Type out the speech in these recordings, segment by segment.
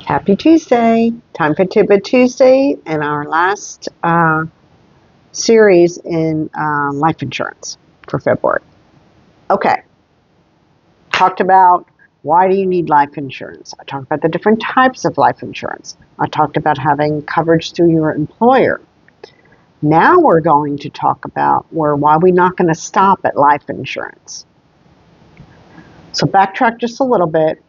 Happy Tuesday. Time for Tidbit Tuesday and our last series in life insurance for February. Okay. Talked about why do you need life insurance. I talked about the different types of life insurance. I talked about having coverage through your employer. Now we're going to talk about why we're not going to stop at life insurance. So backtrack just a little bit.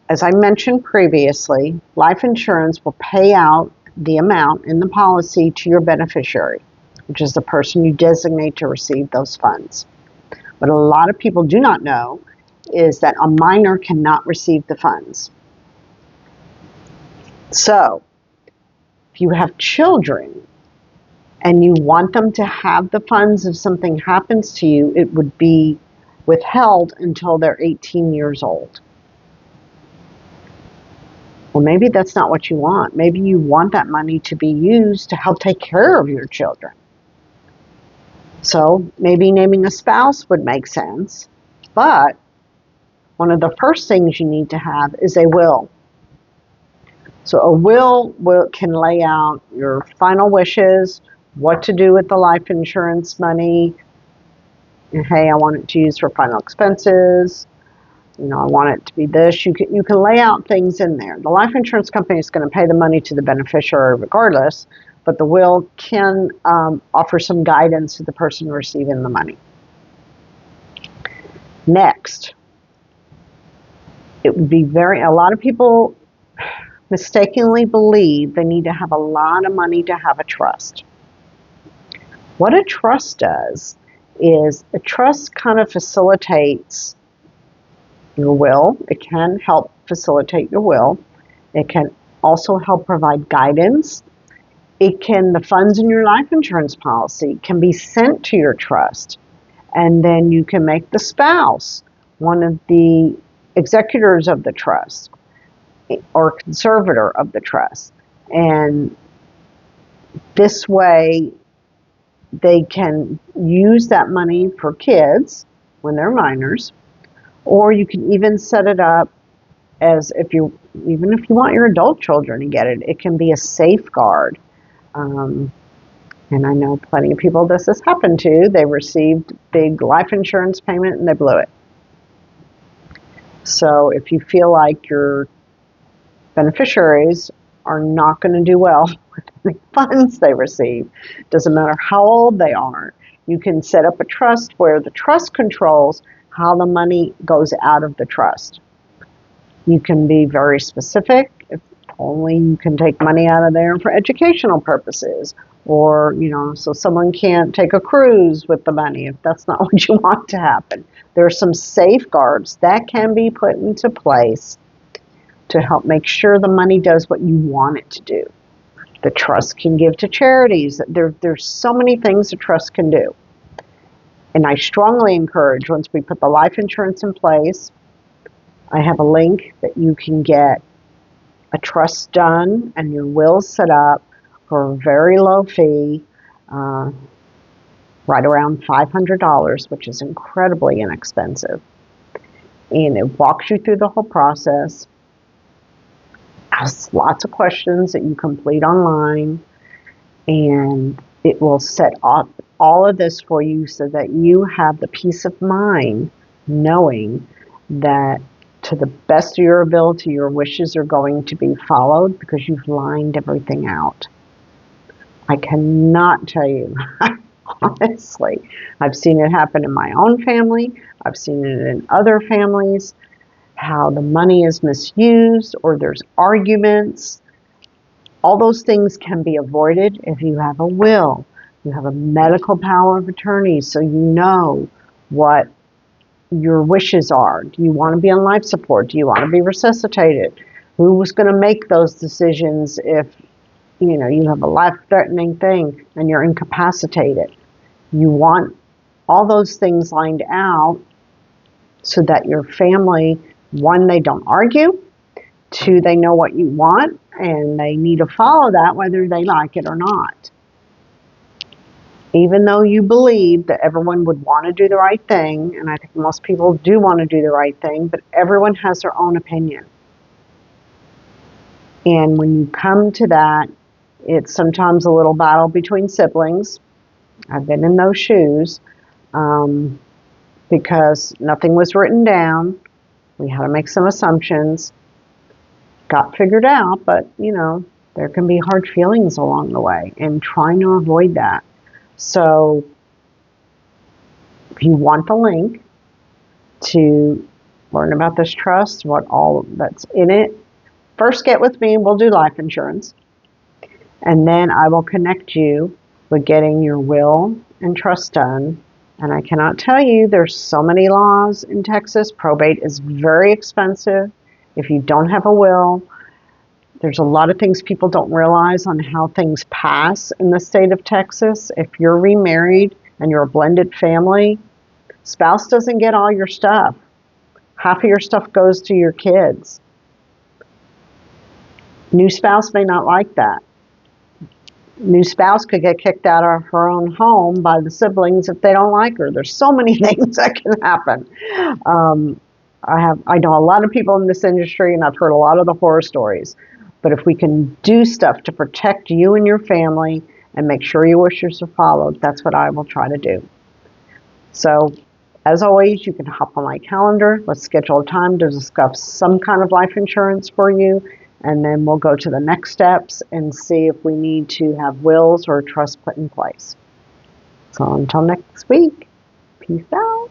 As I mentioned previously, life insurance will pay out the amount in the policy to your beneficiary, which is the person you designate to receive those funds. What a lot of people do not know is that a minor cannot receive the funds. So, if you have children and you want them to have the funds if something happens to you, it would be withheld until they're 18 years old. Well, maybe that's not what you want. Maybe you want that money to be used to help take care of your children. So maybe naming a spouse would make sense, but one of the first things you need to have is a will. So a will can lay out your final wishes, what to do with the life insurance money. Hey, I want it to use for final expenses. I want it to be this. You can lay out things in there. The life insurance company is going to pay the money to the beneficiary regardless, but the will can offer some guidance to the person receiving the money. Next, it would be a lot of people mistakenly believe they need to have a lot of money to have a trust. What a trust does is a trust kind of facilitates your will. It can help facilitate your will. It can also help provide guidance. The funds in your life insurance policy can be sent to your trust, and then you can make the spouse one of the executors of the trust or conservator of the trust. And this way, they can use that money for kids when they're minors. Or you can even set it up as even if you want your adult children to get it, it can be a safeguard. And I know plenty of people this has happened to. They received big life insurance payment and they blew it. So if you feel like your beneficiaries are not going to do well with the funds they receive, doesn't matter how old they are, you can set up a trust where the trust controls how the money goes out of the trust. You can be very specific. If only you can take money out of there for educational purposes, or so someone can't take a cruise with the money if that's not what you want to happen. There are some safeguards that can be put into place to help make sure the money does what you want it to do. The trust can give to charities. There's so many things the trust can do. And I strongly encourage, once we put the life insurance in place, I have a link that you can get a trust done and your will set up for a very low fee, right around $500, which is incredibly inexpensive. And it walks you through the whole process, asks lots of questions that you complete online, and it will set up all of this for you so that you have the peace of mind knowing that to the best of your ability, your wishes are going to be followed because you've lined everything out. I cannot tell you, honestly, I've seen it happen in my own family. I've seen it in other families, how the money is misused or there's arguments. All those things can be avoided if you have a will. You have a medical power of attorney, so you know what your wishes are. Do you want to be on life support? Do you want to be resuscitated? Who's going to make those decisions if you have a life-threatening thing and you're incapacitated? You want all those things lined out so that your family, one, they don't argue, two, they know what you want, and they need to follow that whether they like it or not. Even though you believe that everyone would want to do the right thing, and I think most people do want to do the right thing, but everyone has their own opinion. And when you come to that, it's sometimes a little battle between siblings. I've been in those shoes because nothing was written down. We had to make some assumptions. Got figured out, but there can be hard feelings along the way, and trying to avoid that. So if you want the link to learn about this trust, what all that's in it, first get with me and we'll do life insurance. And then I will connect you with getting your will and trust done. And I cannot tell you, there's so many laws in Texas. Probate is very expensive. If you don't have a will, there's a lot of things people don't realize on how things pass in the state of Texas. If you're remarried and you're a blended family, spouse doesn't get all your stuff. Half of your stuff goes to your kids. New spouse may not like that. New spouse could get kicked out of her own home by the siblings if they don't like her. There's so many things that can happen. I know a lot of people in this industry, and I've heard a lot of the horror stories. But if we can do stuff to protect you and your family and make sure your wishes are followed, that's what I will try to do. So, as always, you can hop on my calendar. Let's schedule a time to discuss some kind of life insurance for you, and then we'll go to the next steps and see if we need to have wills or trust put in place. So until next week, peace out.